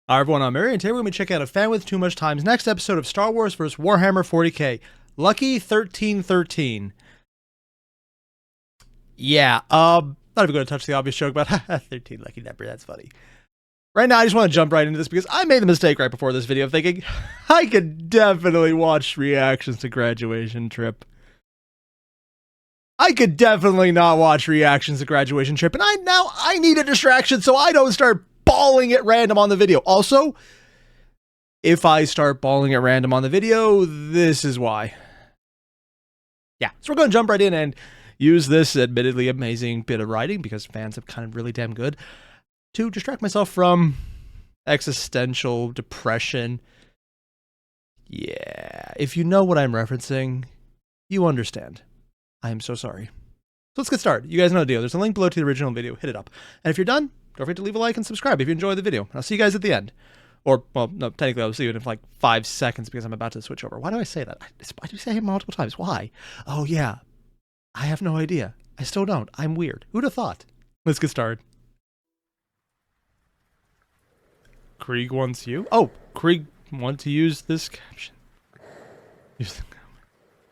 Hi everyone, I'm Airier, and today we're going to check out A Fan with Too Much Time's next episode of Star Wars vs. Warhammer 40K. Lucky 1313. Yeah, not even going to touch the obvious joke about 13 lucky number, that's funny. Right now, I just want to jump right into this because I made the mistake right before this video of thinking, I could definitely watch reactions to Graduation Trip. I could definitely not watch reactions to Graduation Trip, and I need a distraction so I don't start bawling at random on the video. Also, if I start bawling at random on the video, this is why. Yeah, so we're going to jump right in and use this admittedly amazing bit of writing, because fans have kind of really damn good, to distract myself from existential depression. Yeah, if you know what I'm referencing, you understand. I am so sorry. So let's get started. You guys know the deal. There's a link below to the original video. Hit it up. And if you're done, don't forget to leave a like and subscribe if you enjoyed the video. And I'll see you guys at the end. Or, well, no, technically I'll see you in like 5 seconds because I'm about to switch over. Why do I say that? I do say it multiple times. Why? Oh, yeah. I have no idea. I still don't. I'm weird. Who'd have thought? Let's get started. Krieg wants you? Oh, Krieg want to use this caption.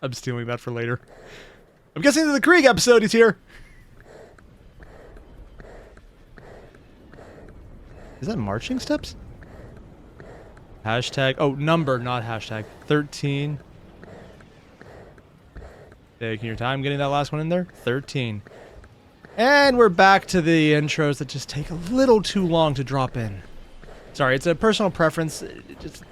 I'm stealing that for later. I'm guessing that the Krieg episode is here. Is that marching steps? Hashtag, oh, number, not hashtag. 13. Taking your time getting that last one in there. 13. And we're back to the intros that just take a little too long to drop in. Sorry, it's a personal preference. Just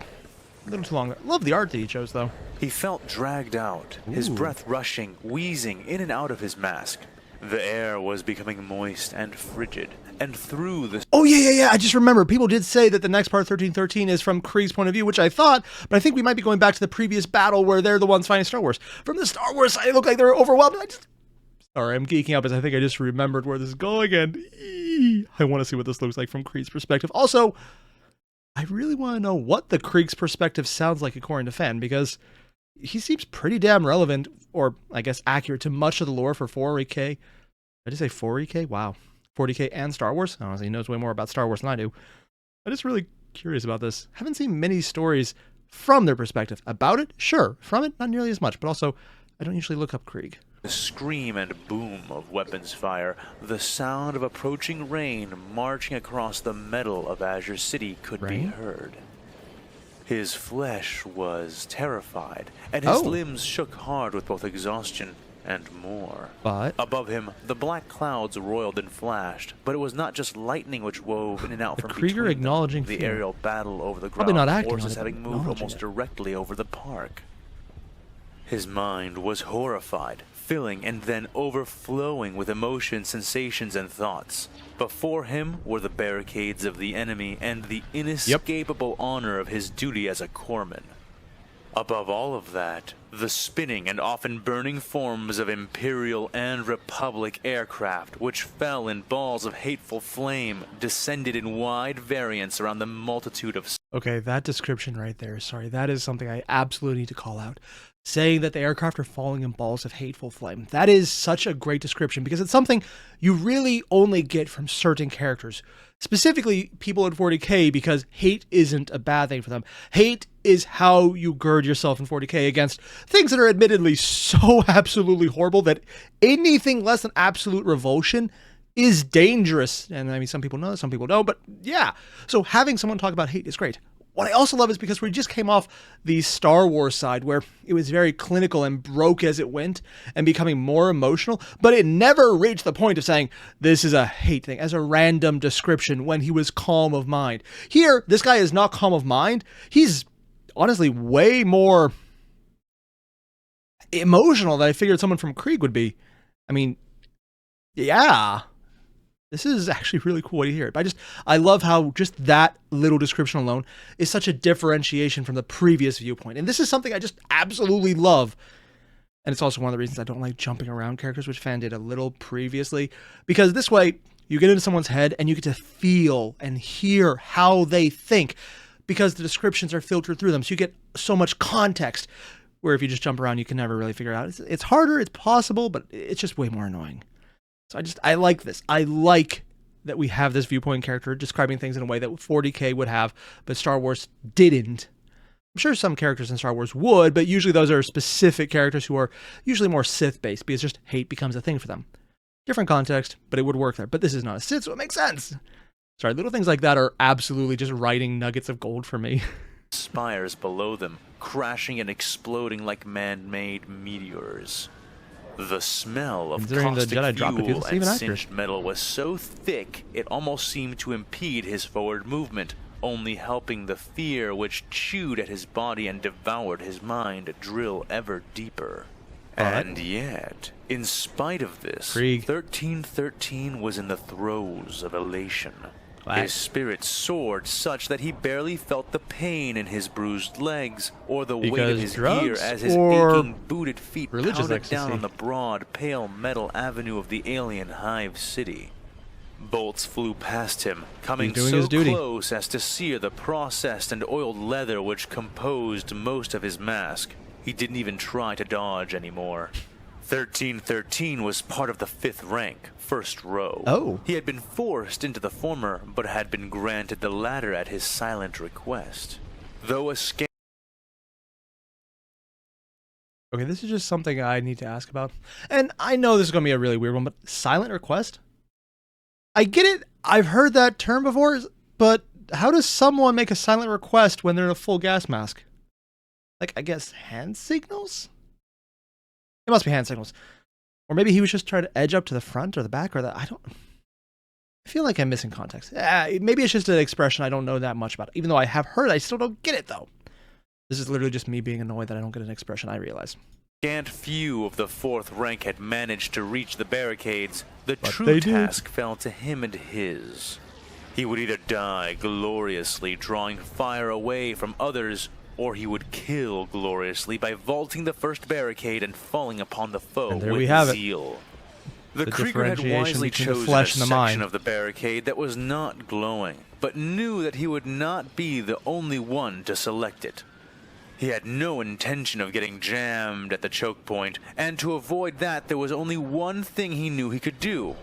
a little too long. Love the art that he chose, though. He felt dragged out, his breath rushing, wheezing in and out of his mask. The air was becoming moist and frigid, and through the... Oh, yeah, I just remember. People did say that the next part, 1313, is from Krieg's point of view, which I thought, but I think we might be going back to the previous battle where they're the ones fighting Star Wars. From the Star Wars side, it looked like they were overwhelmed. Sorry, I'm geeking out, because I think I just remembered where this is going, and I want to see what this looks like from Krieg's perspective. Also, I really want to know what the Krieg's perspective sounds like according to Fan, because he seems pretty damn relevant, or I guess accurate, to much of the lore for 40K. I just say 40K? Wow. 40K and Star Wars? Honestly, he knows way more about Star Wars than I do. I'm just really curious about this. Haven't seen many stories from their perspective. About it? Sure. From it? Not nearly as much. But also, I don't usually look up Krieg. The scream and boom of weapons fire, the sound of approaching rain marching across the metal of Azure City could be heard. His flesh was terrified, and his limbs shook hard with both exhaustion and more. But above him, the black clouds roiled and flashed, but it was not just lightning which wove in and out from Krieger between acknowledging them. The fear. aerial battle over the Probably ground, not acting forces on it, having moved almost it. directly over the park. His mind was horrified, filling and then overflowing with emotions, sensations, and thoughts. Before him were the barricades of the enemy and the inescapable honor of his duty as a corpsman. Above all of that, the spinning and often burning forms of Imperial and Republic aircraft, which fell in balls of hateful flame, descended in wide variants around the multitude of... Okay, that description right there, sorry, that is something I absolutely need to call out. Saying that the aircraft are falling in balls of hateful flame. That is such a great description, because it's something you really only get from certain characters. Specifically, people in 40K, because hate isn't a bad thing for them. Hate is how you gird yourself in 40K against things that are admittedly so absolutely horrible that anything less than absolute revulsion is dangerous. And I mean, some people know, some people don't, but yeah. So having someone talk about hate is great. What I also love is because we just came off the Star Wars side where it was very clinical and broke as it went and becoming more emotional, but it never reached the point of saying this is a hate thing as a random description when he was calm of mind. Here, this guy is not calm of mind. He's honestly way more emotional than I figured someone from Krieg would be. I mean, yeah. This is actually really cool way to hear it. But I love how just that little description alone is such a differentiation from the previous viewpoint. And this is something I just absolutely love. And it's also one of the reasons I don't like jumping around characters, which Fan did a little previously. Because this way, you get into someone's head and you get to feel and hear how they think. Because the descriptions are filtered through them. So you get so much context. Where if you just jump around, you can never really figure it out. It's harder, it's possible, but it's just way more annoying. So I like this. I like that we have this viewpoint character describing things in a way that 40K would have, but Star Wars didn't. I'm sure some characters in Star Wars would, but usually those are specific characters who are usually more Sith-based, because just hate becomes a thing for them. Different context, but it would work there. But this is not a Sith, so it makes sense. Sorry, little things like that are absolutely just writing nuggets of gold for me. Spires below them, crashing and exploding like man-made meteors. The smell of caustic fuel and singed metal was so thick it almost seemed to impede his forward movement, only helping the fear which chewed at his body and devoured his mind drill ever deeper. And yet, in spite of this, Krieg. 1313 was in the throes of elation. His spirit soared such that he barely felt the pain in his bruised legs or the weight of his gear as his aching booted feet pounded down on the broad, pale metal avenue of the alien hive city. Bolts flew past him, coming so close as to sear the processed and oiled leather which composed most of his mask. He didn't even try to dodge anymore. 1313 was part of the 5th rank, first row. Oh. He had been forced into the former, but had been granted the latter at his silent request. Though a scan... Okay, this is just something I need to ask about. And I know this is going to be a really weird one, but silent request? I get it. I've heard that term before, but how does someone make a silent request when they're in a full gas mask? Like, I guess hand signals? It must be hand signals. Or maybe he was just trying to edge up to the front or the back or that. I feel like I'm missing context. Maybe it's just an expression I don't know that much about. Even though I have heard, I still don't get it, though. This is literally just me being annoyed that I don't get an expression, I realize. Scant few of the 4th rank had managed to reach the barricades. The true task fell to him and his. He would either die gloriously, drawing fire away from others, or he would kill gloriously by vaulting the first barricade and falling upon the foe with zeal. The Krieger had wisely chosen a section of the barricade that was not glowing, but knew that he would not be the only one to select it. He had no intention of getting jammed at the choke point, and to avoid that there was only one thing he knew he could do.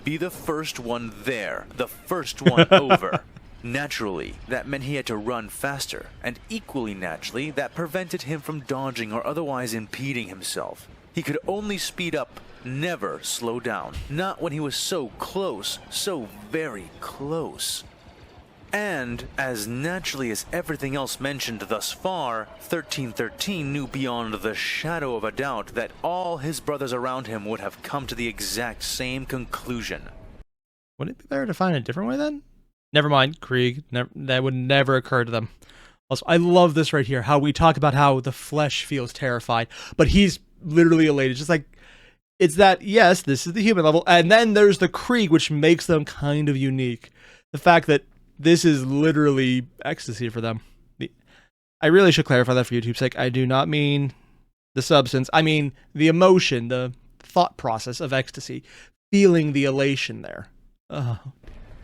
Be the first one there, the first one over. Naturally, that meant he had to run faster, and equally naturally, that prevented him from dodging or otherwise impeding himself. He could only speed up, never slow down, not when he was so close, so very close. And, as naturally as everything else mentioned thus far, 1313 knew beyond the shadow of a doubt that all his brothers around him would have come to the exact same conclusion. Would it be better to find a different way then? Never mind, Krieg. That would never occur to them. Also, I love this right here, how we talk about how the flesh feels terrified, but he's literally elated. Just like, it's that, yes, this is the human level, and then there's the Krieg, which makes them kind of unique. The fact that this is literally ecstasy for them. I really should clarify that for YouTube's sake. I do not mean the substance. I mean the emotion, the thought process of ecstasy. Feeling the elation there.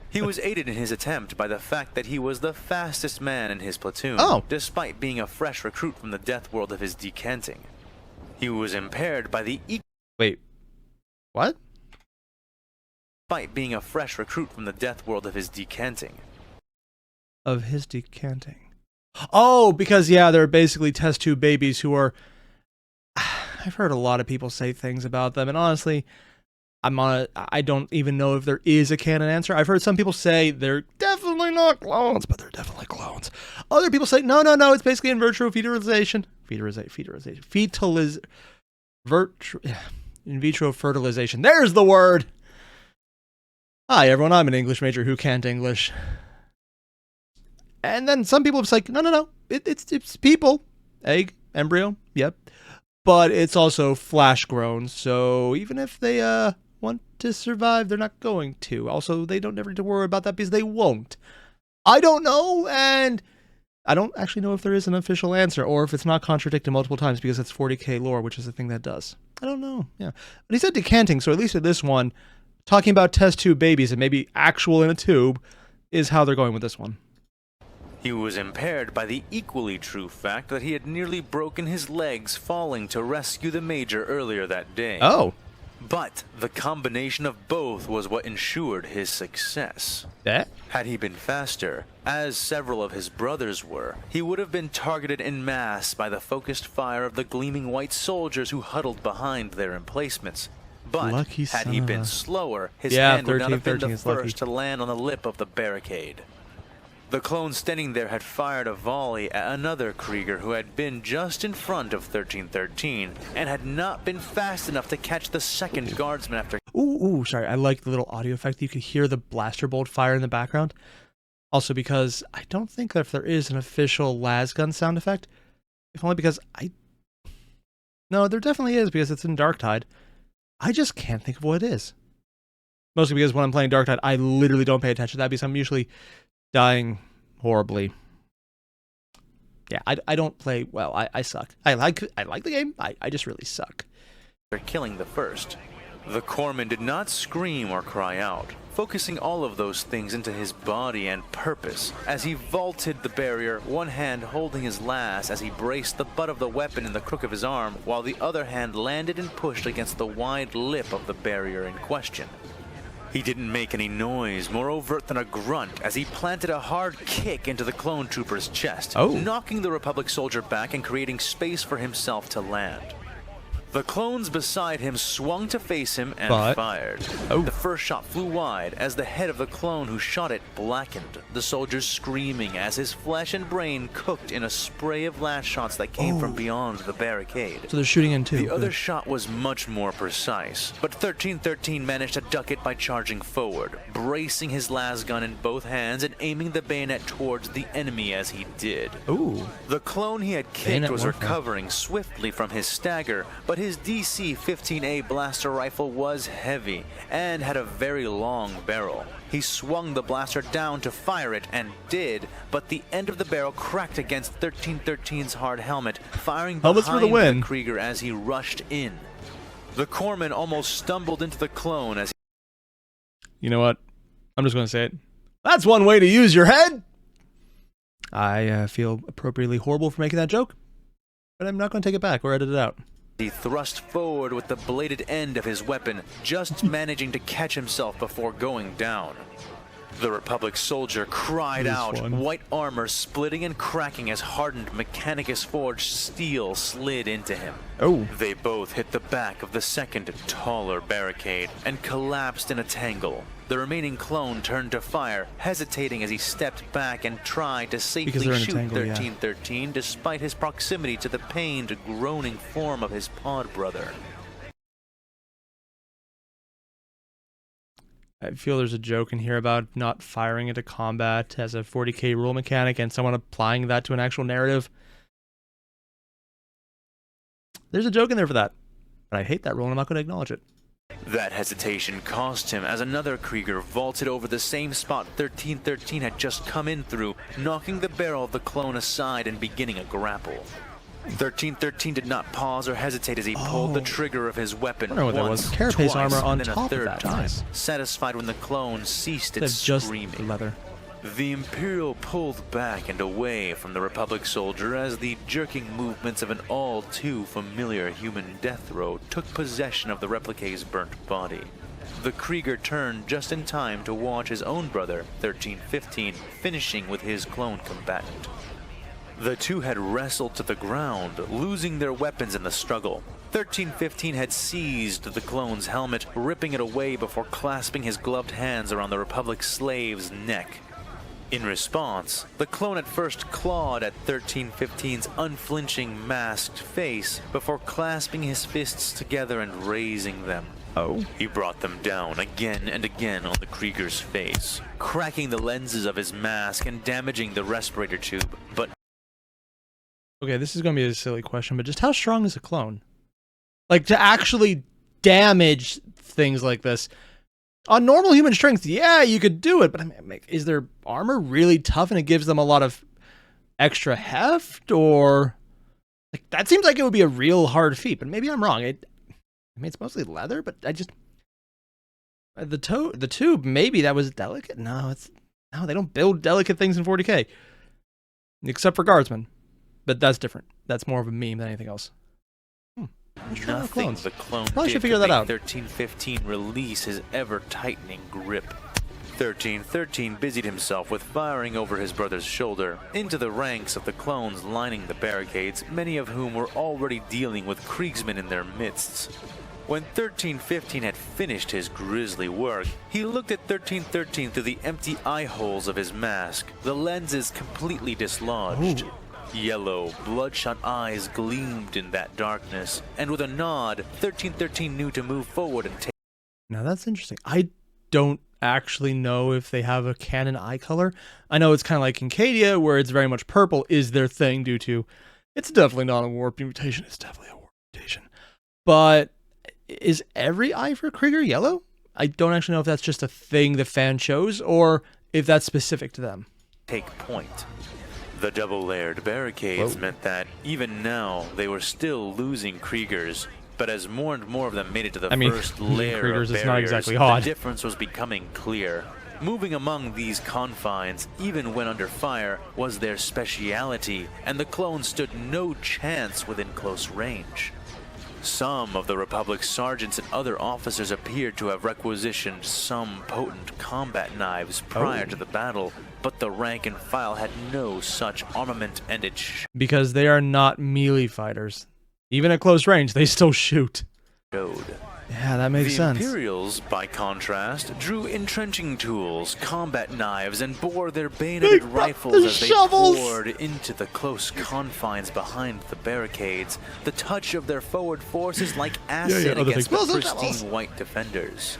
He was aided in his attempt by the fact that he was the fastest man in his platoon, despite being a fresh recruit from the death world of his decanting. He was impaired by the... Wait. What? Despite being a fresh recruit from the death world of his decanting. Of his decanting. Oh, because, yeah, they're basically test tube babies who are... I've heard a lot of people say things about them, and honestly... I don't even know if there is a canon answer. I've heard some people say they're definitely not clones, but they're definitely clones. Other people say, no, it's basically in vitro fertilization. In vitro fertilization. There's the word! Hi, everyone, I'm an English major who can't English. And then some people have said, no, it's people. Egg, embryo, yep. But it's also flash grown, so even if they, want to survive, they're not going to. Also, they don't ever need to worry about that because they won't. I don't know, and I don't actually know if there is an official answer or if it's not contradicted multiple times because it's 40K lore, which is the thing that does. I don't know, yeah. But he said decanting, so at least at this one, talking about test tube babies and maybe actual in a tube is how they're going with this one. He was impaired by the equally true fact that he had nearly broken his legs falling to rescue the Major earlier that day. Oh. But the combination of both was what ensured his success. Had he been faster, as several of his brothers were, he would have been targeted en masse by the focused fire of the gleaming white soldiers who huddled behind their emplacements. But had he been slower, his hand would not have been the first to land on the lip of the barricade. The clone standing there had fired a volley at another Krieger who had been just in front of 1313 and had not been fast enough to catch the second guardsman after. Ooh, sorry. I like the little audio effect. You could hear the blaster bolt fire in the background. Also because I don't think that if there is an official lasgun sound effect, if only because No, there definitely is because it's in Darktide. I just can't think of what it is. Mostly because when I'm playing Darktide, I literally don't pay attention to that because I'm usually dying horribly. Yeah, I don't play well. I suck. I like the game. I just really suck. They're killing the first. The corpsman did not scream or cry out, focusing all of those things into his body and purpose as he vaulted the barrier, one hand holding his lass as he braced the butt of the weapon in the crook of his arm, while the other hand landed and pushed against the wide lip of the barrier in question. He didn't make any noise more overt than a grunt as he planted a hard kick into the clone trooper's chest, knocking the Republic soldier back and creating space for himself to land. The clones beside him swung to face him and fired. The first shot flew wide as the head of the clone who shot it blackened, the soldier screaming as his flesh and brain cooked in a spray of last shots that came from beyond the barricade. So they're shooting in too. The other shot was much more precise, but 1313 managed to duck it by charging forward, bracing his lasgun in both hands and aiming the bayonet towards the enemy as he did. The clone he had kicked was recovering swiftly from his stagger, but his DC-15A blaster rifle was heavy and had a very long barrel. He swung the blaster down to fire it and did, but the end of the barrel cracked against 1313's hard helmet, firing behind the Krieger as he rushed in. The corpsman almost stumbled into the clone as You know what? I'm just going to say it. That's one way to use your head! I feel appropriately horrible for making that joke, but I'm not going to take it back or edit it out. He thrust forward with the bladed end of his weapon, just managing to catch himself before going down. The Republic soldier cried out, white armor splitting and cracking as hardened Mechanicus-forged steel slid into him. They both hit the back of the second, taller barricade and collapsed in a tangle. The remaining clone turned to fire, hesitating as he stepped back and tried to safely shoot 1313 despite his proximity to the pained, groaning form of his pod brother. I feel there's a joke in here about not firing into combat as a 40K rule mechanic and someone applying that to an actual narrative. There's a joke in there for that, but I hate that rule and I'm not going to acknowledge it. That hesitation cost him as another Krieger vaulted over the same spot 1313 had just come in through, knocking the barrel of the clone aside and beginning a grapple. 1313 did not pause or hesitate as he pulled the trigger of his weapon once, Carapace twice, armor on and then top a third of that. time, satisfied when the clone ceased its screaming. Leather. The Imperial pulled back and away from the Republic soldier as the jerking movements of an all too familiar human death row took possession of the replique's burnt body. The Krieger turned just in time to watch his own brother, 1315, finishing with his clone combatant. The two had wrestled to the ground, losing their weapons in the struggle. 1315 had seized the clone's helmet, ripping it away before clasping his gloved hands around the Republic slave's neck. In response, the clone at first clawed at 1315's unflinching masked face before clasping his fists together and raising them. He brought them down again and again on the Krieger's face, cracking the lenses of his mask and damaging the respirator tube, but okay, this is going to be a silly question, but just how strong is a clone? Like, to actually damage things like this. On normal human strength, yeah, you could do it, but I mean, is their armor really tough and it gives them a lot of extra heft? Or, like, that seems like it would be a real hard feat, but maybe I'm wrong. I mean, it's mostly leather, but I just... The tube, maybe that was delicate? No, they don't build delicate things in 40K. Except for guardsmen. But that's different. That's more of a meme than anything else. Let's try our Nothing clones. the clone Probably did should figure could that make out. 1315 release his ever-tightening grip. 1313 busied himself with firing over his brother's shoulder into the ranks of the clones lining the barricades, many of whom were already dealing with Kriegsmen in their midst. When 1315 had finished his grisly work, he looked at 1313 through the empty eye holes of his mask, the lenses completely dislodged. Ooh. Yellow, bloodshot eyes gleamed in that darkness, and with a nod, 1313 knew to move forward and take. Now that's interesting. I don't actually know if they have a canon eye color. I know it's kind of like in Cadia, where it's very much purple is their thing due to, it's definitely not a warp mutation, it's definitely a warp mutation. But is every eye for Krieger yellow? I don't actually know if that's just a thing the fan chose, or if that's specific to them. Take point. The double-layered barricades Whoa. meant that, even now, they were still losing Kriegers. But as more and more of them made it to the first layer Kriegers of is not barriers, exactly odd. the difference was becoming clear. Moving among these confines, even when under fire, was their speciality, and the clones stood no chance within close range. Some of the Republic's sergeants and other officers appeared to have requisitioned some potent combat knives prior to the battle, but the rank and file had no such armament, and it Because they are not melee fighters. Even at close range, they still shoot. showed. Yeah, that makes The sense. Imperials, by contrast, drew entrenching tools, combat knives, and bore their bayoneted They brought rifles the as they shovels! poured into the close confines behind the barricades. The touch of their forward force is like acid other against things. the Those pristine shovels. white defenders.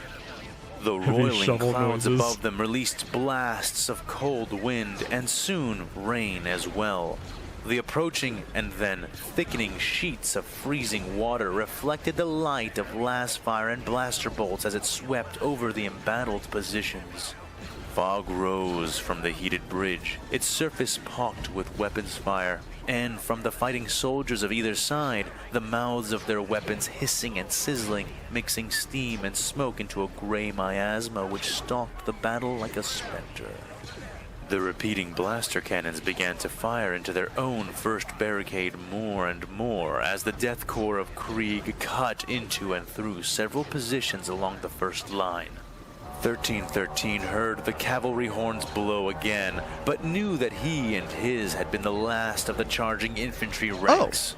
The Heavy roiling shovel clouds noises. above them released blasts of cold wind, and soon rain as well. The approaching and then thickening sheets of freezing water reflected the light of blast fire and blaster bolts as it swept over the embattled positions. Fog rose from the heated bridge, its surface pocked with weapons fire, and from the fighting soldiers of either side, the mouths of their weapons hissing and sizzling, mixing steam and smoke into a gray miasma which stalked the battle like a specter. The repeating blaster cannons began to fire into their own first barricade more and more as the death corps of Krieg cut into and through several positions along the first line. 1313 heard the cavalry horns blow again, but knew that he and his had been the last of the charging infantry ranks.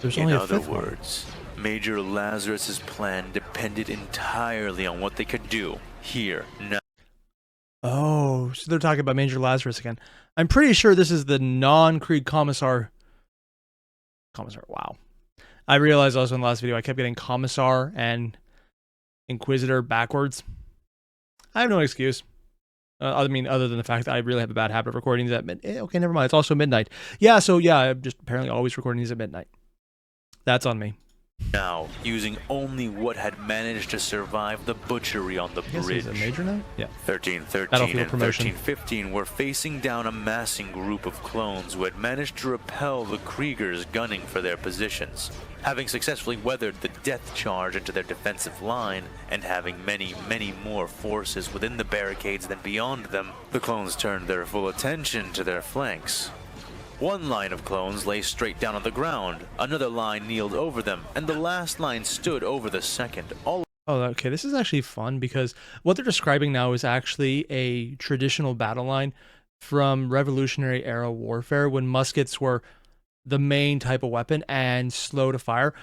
There's In only a other fifth one. words, Major Lazarus's plan depended entirely on what they could do here now. Oh, so they're talking about Major Lazarus again. I'm pretty sure this is the non-Krieg Commissar. Wow. I realized also in the last video I kept getting Commissar and Inquisitor backwards. I have no excuse. I mean, other than the fact that I really have a bad habit of recording these at midnight. Okay, never mind. It's also midnight. Yeah, so yeah, I'm just apparently always recording these at midnight. That's on me. Now, using only what had managed to survive the butchery on the I guess bridge. he's a major now? Yeah. 1313 Battlefield and promotion. 1315 were facing down a massing group of clones who had managed to repel the Kriegers gunning for their positions. Having successfully weathered the death charge into their defensive line, and having many, many more forces within the barricades than beyond them, the clones turned their full attention to their flanks. One line of clones lay straight down on the ground, another line kneeled over them, and the last line stood over the second. All Oh, okay. This is actually fun because what they're describing now is actually a traditional battle line from Revolutionary Era warfare when muskets were the main type of weapon and slow to fire.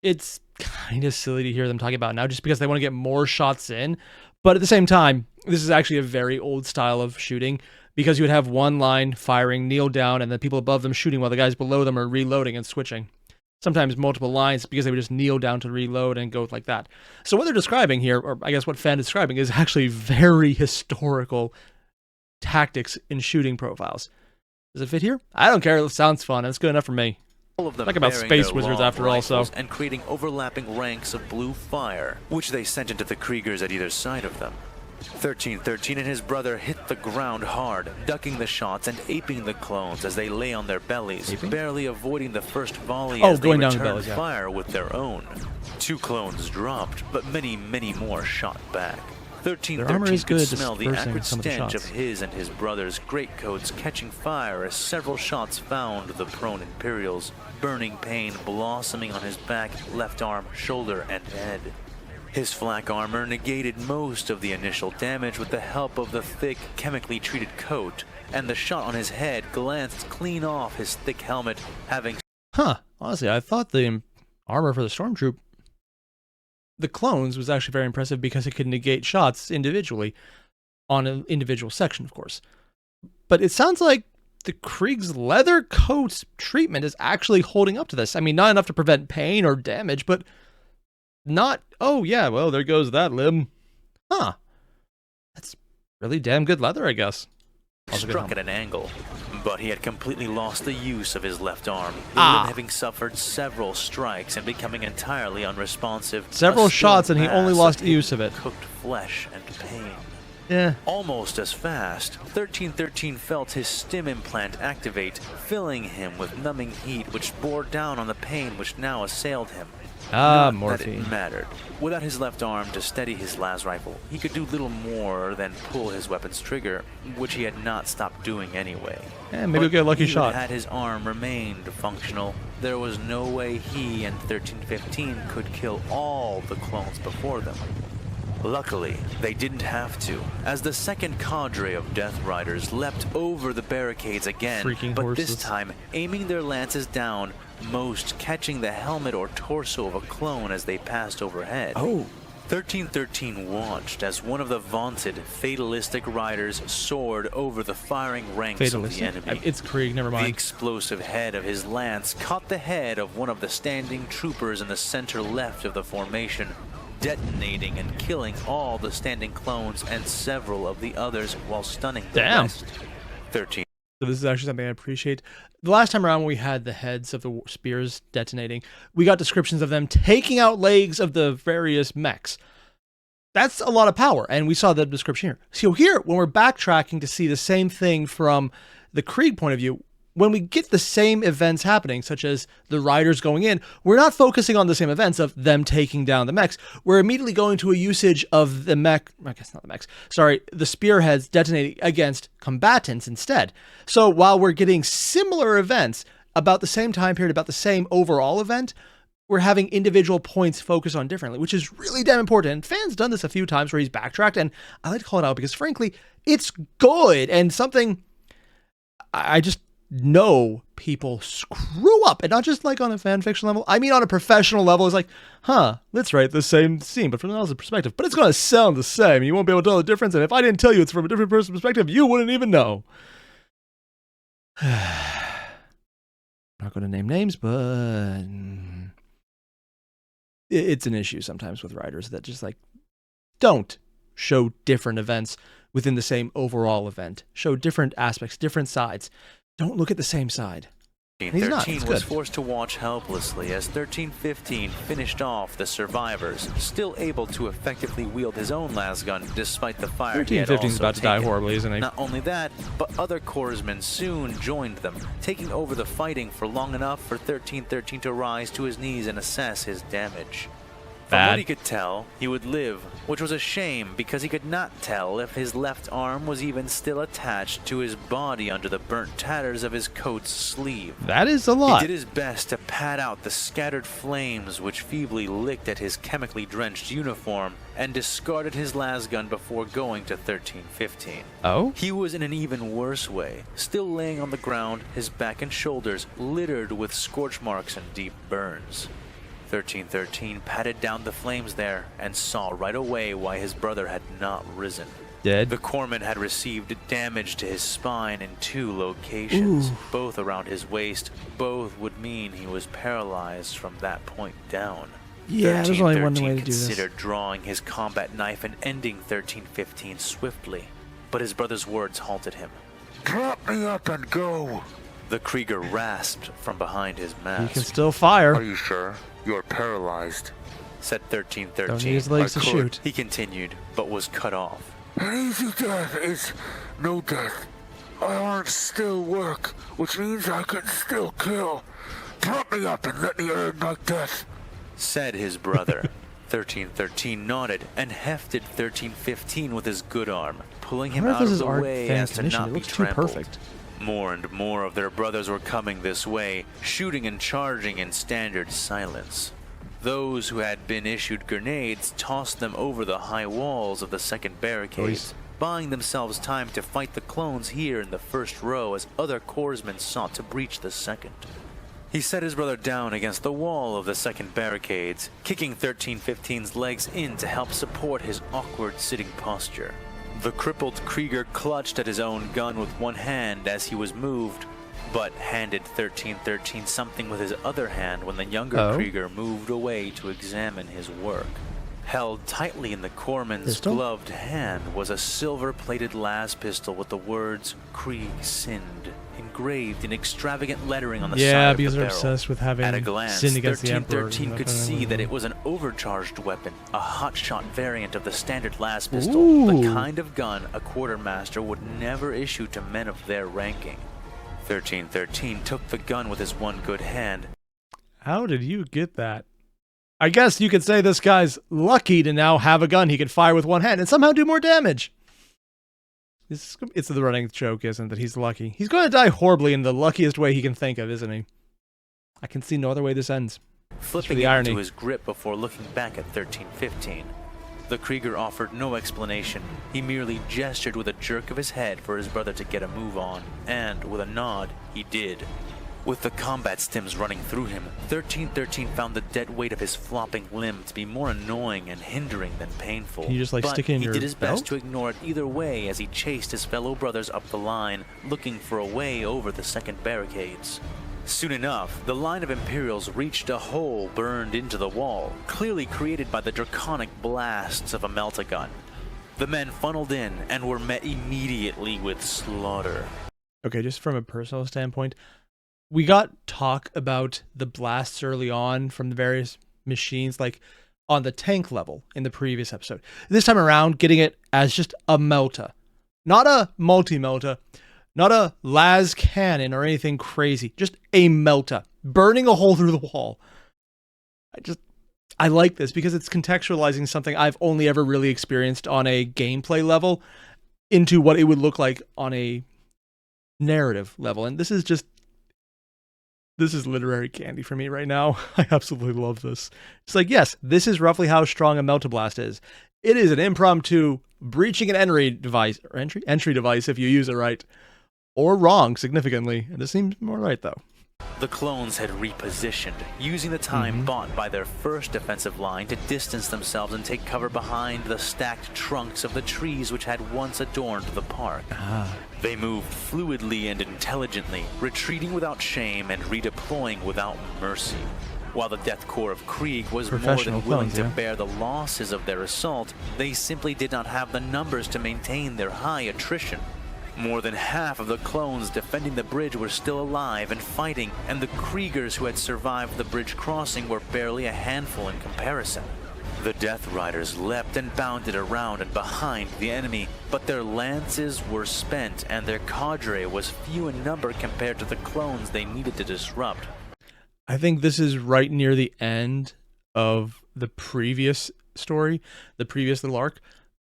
It's kind of silly to hear them talking about it now just because they want to get more shots in. But at the same time, this is actually a very old style of shooting because you would have one line firing, kneel down, and then people above them shooting while the guys below them are reloading and switching. Sometimes multiple lines because they would just kneel down to reload and go like that. So what they're describing here, or I guess what Fan is describing, is actually very historical tactics in shooting profiles. Does it fit here? I don't care. It sounds fun. It's good enough for me. of them Talk about bearing space their wizards long after all, so. rifles and creating overlapping ranks of blue fire, which they sent into the Kriegers at either side of them. 1313 and his brother hit the ground hard, ducking the shots and aping the clones as they lay on their bellies, Aping? barely avoiding the first volley Oh, as they going down the returned bellies, yeah. fire with their own. 2 clones dropped, but many, many more shot back. Their armor 1313 is could good, smell the dispersing acrid some of the stench of shots. his and his brother's greatcoats catching fire as several shots found the prone Imperials, burning pain blossoming on his back, left arm, shoulder, and head. His flak armor negated most of the initial damage with the help of the thick, chemically treated coat, and the shot on his head glanced clean off his thick helmet, having... Honestly, I thought the armor for the Stormtroop, the clones, was actually very impressive because it could negate shots individually on an individual section, of course. But it sounds like the Krieg's leather coat's treatment is actually holding up to this. I mean, not enough to prevent pain or damage, but not, oh yeah, well, there goes that limb. That's really damn good leather, I guess. Struck at an angle, but he had completely lost the use of his left arm, the limb having suffered several strikes and becoming entirely unresponsive. Several shots and he only lost use of it. Cooked flesh and pain. Yeah. Almost as fast, 1313 felt his stim implant activate, filling him with numbing heat which bore down on the pain which now assailed him. Not Morphine. that it mattered. Without his left arm to steady his las rifle, he could do little more than pull his weapon's trigger, which he had not stopped doing anyway. Maybe we'll get a lucky shot. Had his arm remained functional, there was no way he and 1315 could kill all the clones before them. Luckily, they didn't have to, as the second cadre of Death Riders leapt over the barricades again, but this time aiming their lances down, most catching the helmet or torso of a clone as they passed overhead. 1313 watched as one of the vaunted fatalistic riders soared over the firing ranks of the enemy. It's Krieg, never mind. The explosive head of his lance caught the head of one of the standing troopers in the center left of the formation, detonating and killing all the standing clones and several of the others while stunning the rest. 13. So this is actually something I appreciate. The last time around when we had the heads of the spears detonating, we got descriptions of them taking out legs of the various mechs. That's a lot of power, and we saw the description here. So here, when we're backtracking to see the same thing from the Krieg point of view, when we get the same events happening, such as the riders going in, we're not focusing on the same events of them taking down the mechs. We're immediately going to a usage of the mech, I guess not the mechs, sorry, the spearheads detonating against combatants instead. So while we're getting similar events about the same time period, about the same overall event, we're having individual points focused on differently, which is really damn important. And Fan's done this a few times where he's backtracked, and I like to call it out because frankly, it's good and something I just know people screw up, and not just like on a fan fiction level. I mean, on a professional level, it's like, let's write the same scene, but from an else's perspective. But it's going to sound the same. You won't be able to tell the difference, and if I didn't tell you it's from a different person's perspective, you wouldn't even know. I'm not going to name names, but it's an issue sometimes with writers that just like don't show different events within the same overall event. Show different aspects, different sides. Don't look at the same side. 1313 was forced to watch helplessly as 1315 finished off the survivors, still able to effectively wield his own lasgun despite the fire he had also 1315's about to die horribly, isn't he? Not only that, but other corpsmen soon joined them, taking over the fighting for long enough for 1313 to rise to his knees and assess his damage. From what he could tell, he would live, which was a shame because he could not tell if his left arm was even still attached to his body under the burnt tatters of his coat's sleeve. That is a lot. He did his best to pat out the scattered flames which feebly licked at his chemically drenched uniform and discarded his lasgun before going to 1315. Oh? He was in an even worse way, still laying on the ground, his back and shoulders littered with scorch marks and deep burns. 1313 patted down the flames there and saw right away why his brother had not risen. Dead? The corpsman had received damage to his spine in 2 locations, both around his waist. Both would mean he was paralyzed from that point down. Yeah, there's only one way to do this. Considered drawing his combat knife and ending 1315 swiftly, but his brother's words halted him. Drop me up and go. The Krieger rasped from behind his mask. He can still fire. Are you sure? You're paralyzed, said 1313. Don't need his legs to shoot. He continued, but was cut off. An easy death is no death. My arms still work, which means I can still kill. Drop me up and let me earn my death, said his brother. 1313 nodded and hefted 1315 with his good arm, pulling him I wonder out if of this the is art way fan as to condition. not It be looks too trampled. perfect. More and more of their brothers were coming this way, shooting and charging in standard silence. Those who had been issued grenades tossed them over the high walls of the second barricade, buying themselves time to fight the clones here in the first row as other corpsmen sought to breach the second. He set his brother down against the wall of the second barricades, kicking 1315's legs in to help support his awkward sitting posture. The crippled Krieger clutched at his own gun with one hand as he was moved, but handed 1313 something with his other hand when the younger Krieger moved away to examine his work. Held tightly in the corpsman's gloved hand was a silver-plated las pistol with the words "Krieg sinned" engraved in extravagant lettering on the side of the because they're barrel. obsessed with having At a glance, sinned against the Emperor. 1313 could see that it was an overcharged weapon, a hotshot variant of the standard las pistol, the kind of gun a quartermaster would never issue to men of their ranking. 1313 took the gun with his one good hand. How did you get that? I guess you could say this guy's lucky to now have a gun he can fire with one hand and somehow do more damage. It's the running joke, isn't it, that he's lucky? He's going to die horribly in the luckiest way he can think of, isn't he? I can see no other way this ends. Flipping it into his grip before looking back at 1315. The Krieger offered no explanation. He merely gestured with a jerk of his head for his brother to get a move on, and with a nod, he did. With the combat stims running through him, 1313 found the dead weight of his flopping limb to be more annoying and hindering than painful. Can you just stick it in your he did his best belt? to ignore it either way as he chased his fellow brothers up the line, looking for a way over the second barricades. Soon enough, the line of Imperials reached a hole burned into the wall, clearly created by the draconic blasts of a melt-a-gun. The men funneled in and were met immediately with slaughter. Okay, just from a personal standpoint, we got talk about the blasts early on from the various machines, like on the tank level in the previous episode. This time around, getting it as just a melta. Not a multi-melta, not a las cannon or anything crazy, just a melta, burning a hole through the wall. I like this because it's contextualizing something I've only ever really experienced on a gameplay level into what it would look like on a narrative level. And this is literary candy for me right now. I absolutely love this. It's like, yes, this is roughly how strong a Meltablast is. It is an impromptu breaching an entry device if you use it right, or wrong significantly. And this seems more right though. The clones had repositioned, using the time bought by their first defensive line to distance themselves and take cover behind the stacked trunks of the trees which had once adorned the park. They moved fluidly and intelligently, retreating without shame and redeploying without mercy. While the Death Corps of Krieg was more than willing to bear the losses of their assault, they simply did not have the numbers to maintain their high attrition. More than half of the clones defending the bridge were still alive and fighting, and the Kriegers who had survived the bridge crossing were barely a handful in comparison. The Death Riders leapt and bounded around and behind the enemy, but their lances were spent and their cadre was few in number compared to the clones they needed to disrupt. I think this is right near the end of the previous story, the previous little arc,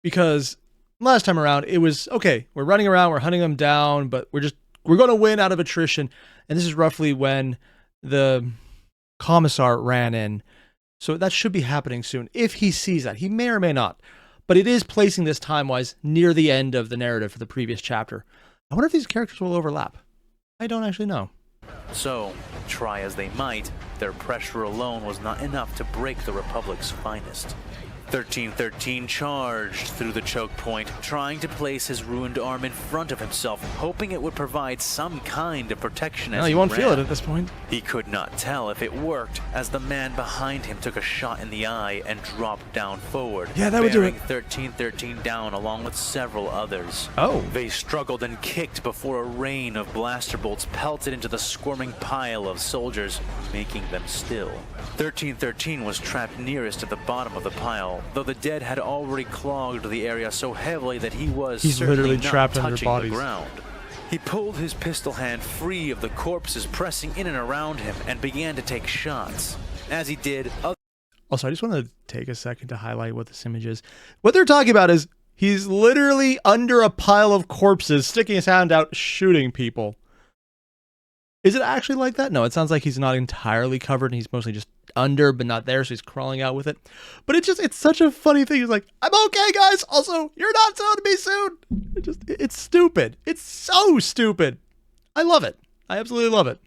because last time around, it was, okay, we're running around, we're hunting them down, but we're going to win out of attrition. And this is roughly when the commissar ran in. So that should be happening soon, if he sees that. He may or may not. But it is placing this time-wise near the end of the narrative for the previous chapter. I wonder if these characters will overlap. I don't actually know. So, try as they might, their pressure alone was not enough to break the Republic's finest. 1313 charged through the choke point, trying to place his ruined arm in front of himself, hoping it would provide some kind of protection as he you won't ran. feel it at this point. He could not tell if it worked, as the man behind him took a shot in the eye and dropped down forward, Yeah, that would do it. 1313 down along with several others. Oh. They struggled and kicked before a rain of blaster bolts pelted into the squirming pile of soldiers, making them still. 1313 was trapped nearest at the bottom of the pile, though the dead had already clogged the area so heavily that he's literally not trapped under touching bodies. the ground. He pulled his pistol hand free of the corpses pressing in and around him and began to take shots. As he did, Also, I just want to take a second to highlight what this image is. What they're talking about is he's literally under a pile of corpses, sticking his hand out, shooting people. Is it actually like that? No, it sounds like he's not entirely covered and he's mostly just under, but not there, so he's crawling out with it. But it's such a funny thing. He's like, I'm okay, guys. Also, you're not telling me soon. It's stupid. It's so stupid. I love it. I absolutely love it.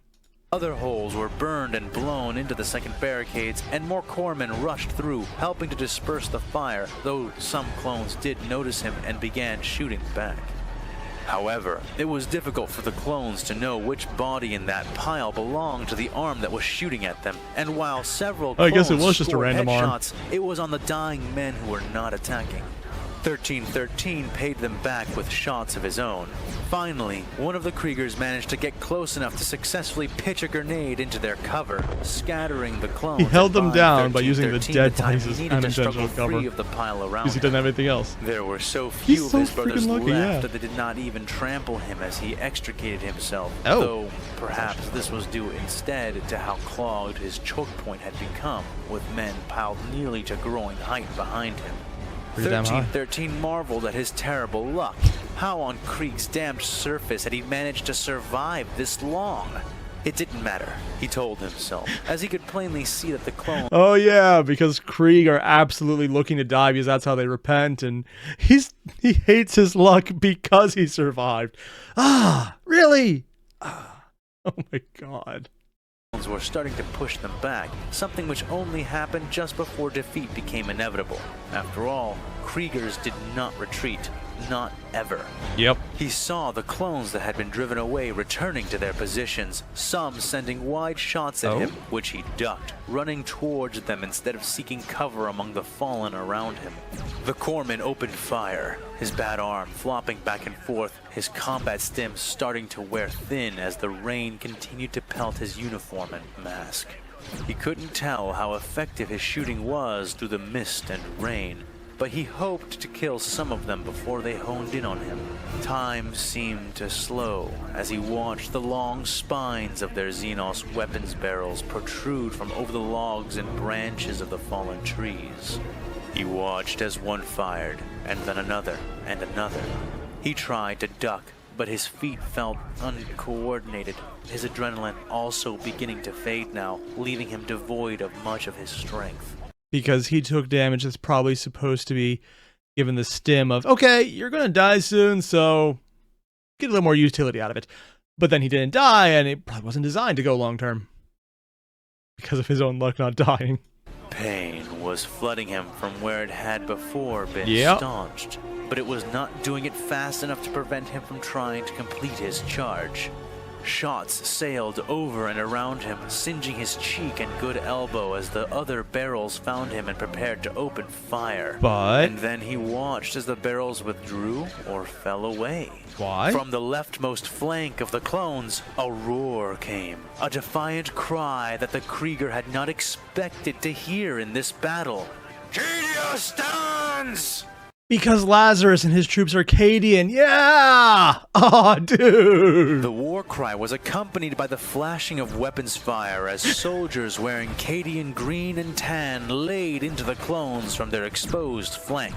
Other holes were burned and blown into the second barricades, and more corpsmen rushed through, helping to disperse the fire, though some clones did notice him and began shooting back. However, it was difficult for the clones to know which body in that pile belonged to the arm that was shooting at them, and while several clones I guess it was just a scored random arm. headshots, it was on the dying men who were not attacking. 1313 paid them back with shots of his own. Finally, one of the Kriegers managed to get close enough to successfully pitch a grenade into their cover, scattering the clones. He held them and down by using the 1313 dead the time bodies as he needed to struggle unintentional free cover. of the pile around Because he doesn't have anything else. There were so few He's of so his brothers freaking lucky, left yeah. that they did not even trample him as he extricated himself. Oh. Though perhaps this was due instead to how clogged his choke point had become, with men piled nearly to growing height behind him. Pretty damn high. 1313 marveled at his terrible luck. How on Krieg's damned surface had he managed to survive this long? It didn't matter, he told himself, as he could plainly see that the clones Oh yeah, because Krieg are absolutely looking to die because that's how they repent, and he hates his luck because he survived. Ah, really? Ah, oh my god. were starting to push them back, something which only happened just before defeat became inevitable. After all, Kriegers did not retreat. Not ever. Yep. He saw the clones that had been driven away returning to their positions, some sending wide shots at him, which he ducked, running towards them instead of seeking cover among the fallen around him. The corpsman opened fire, his bad arm flopping back and forth, his combat stim starting to wear thin as the rain continued to pelt his uniform and mask. He couldn't tell how effective his shooting was through the mist and rain, but he hoped to kill some of them before they honed in on him. Time seemed to slow as he watched the long spines of their Xenos weapons barrels protrude from over the logs and branches of the fallen trees. He watched as one fired, and then another, and another. He tried to duck, but his feet felt uncoordinated, his adrenaline also beginning to fade now, leaving him devoid of much of his strength. Because he took damage that's probably supposed to be given the stim of, okay, you're going to die soon, so get a little more utility out of it. But then he didn't die, and it probably wasn't designed to go long-term. Because of his own luck not dying. Pain was flooding him from where it had before been staunched, but it was not doing it fast enough to prevent him from trying to complete his charge. Shots sailed over and around him, singeing his cheek and good elbow as the other barrels found him and prepared to open fire. But... And then he watched as the barrels withdrew or fell away. Why? From the leftmost flank of the clones, a roar came. A defiant cry that the Krieger had not expected to hear in this battle. Cadia stands! Because Lazarus and his troops are Cadian. Yeah! Oh, dude! The war cry was accompanied by the flashing of weapons fire as soldiers wearing Cadian green and tan laid into the clones from their exposed flank.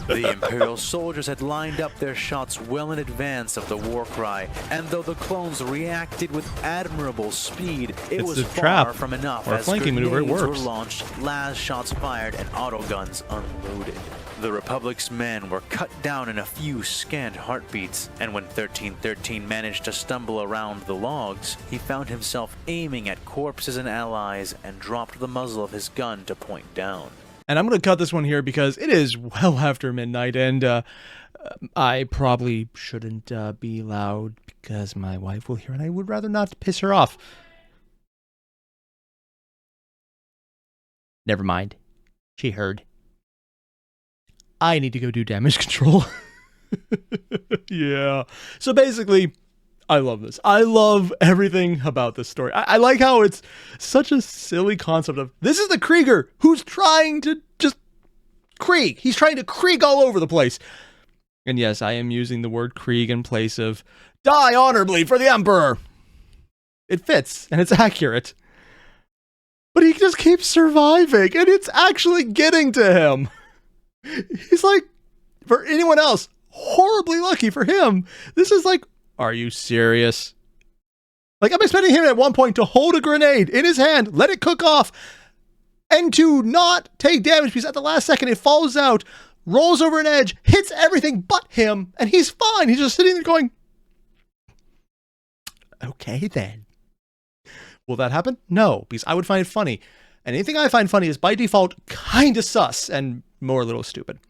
The Imperial soldiers had lined up their shots well in advance of the war cry, and though the clones reacted with admirable speed, it was far from enough as flanking maneuver, it grenades were works. launched, las shots fired, and autoguns unloaded. The Republic's men were cut down in a few scant heartbeats, and when 1313 managed to stumble around the logs, he found himself aiming at corpses and allies and dropped the muzzle of his gun to point down. And I'm going to cut this one here because it is well after midnight, and I probably shouldn't be loud because my wife will hear, and I would rather not piss her off. Never mind. She heard. I need to go do damage control. Yeah. So basically, I love this. I love everything about this story. I like how it's such a silly concept of, this is the Krieger who's trying to just Krieg. He's trying to Krieg all over the place. And yes, I am using the word Krieg in place of die honorably for the Emperor. It fits, and it's accurate. But he just keeps surviving, and it's actually getting to him. He's like, for anyone else, horribly lucky. For him, this is like, are you serious? Like, I'm expecting him at one point to hold a grenade in his hand, let it cook off, and to not take damage because at the last second it falls out, rolls over an edge, hits everything but him, and he's fine. He's just sitting there going, okay then. Will that happen? No, because I would find it funny. And anything I find funny is by default kind of sus and more a little stupid.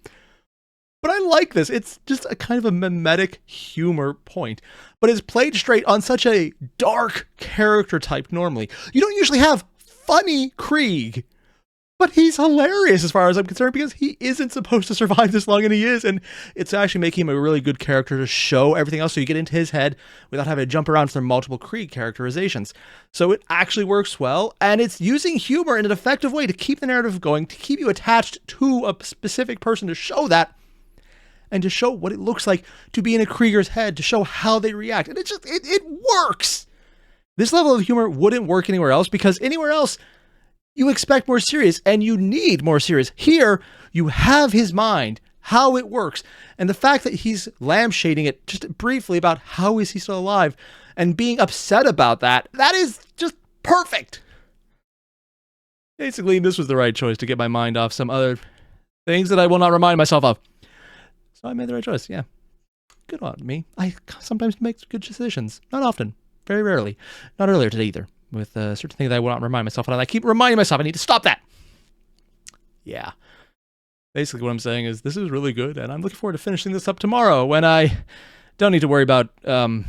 But I like this. It's just a kind of a mimetic humor point. But it's played straight on such a dark character type normally. You don't usually have funny Krieg. But he's hilarious as far as I'm concerned because he isn't supposed to survive this long and he is. And it's actually making him a really good character to show everything else so you get into his head without having to jump around to their multiple Krieg characterizations. So it actually works well. And it's using humor in an effective way to keep the narrative going, to keep you attached to a specific person, to show that. And to show what it looks like to be in a Krieger's head, to show how they react. And it works. This level of humor wouldn't work anywhere else because anywhere else, you expect more serious and you need more serious. Here, you have his mind, how it works, and the fact that he's lampshading it just briefly about how is he still alive and being upset about that, that is just perfect. Basically, this was the right choice to get my mind off some other things that I will not remind myself of. So I made the right choice, yeah. Good on me. I sometimes make good decisions. Not often. Very rarely. Not earlier today either. With certain things that I will not remind myself of. And I keep reminding myself I need to stop that. Yeah. Basically what I'm saying is this is really good. And I'm looking forward to finishing this up tomorrow when I don't need to worry about I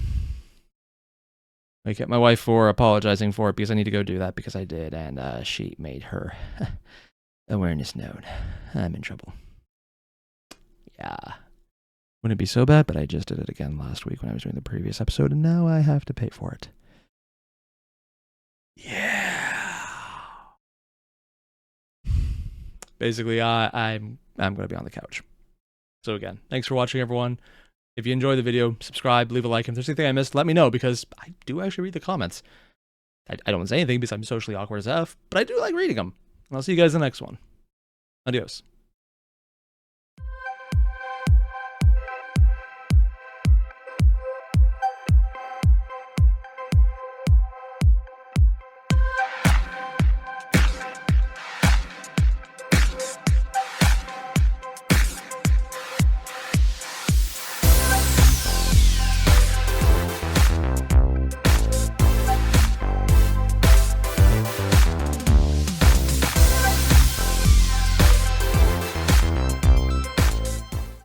get my wife for apologizing for it because I need to go do that because I did. And she made her awareness known. I'm in trouble. Yeah. Wouldn't it be so bad? But I just did it again last week when I was doing the previous episode. And now I have to pay for it. Yeah. Basically, I'm going to be on the couch. So again, thanks for watching, everyone. If you enjoyed the video, subscribe, leave a like. If there's anything I missed, let me know because I do actually read the comments. I don't want to say anything because I'm socially awkward as F, but I do like reading them. And I'll see you guys in the next one. Adios.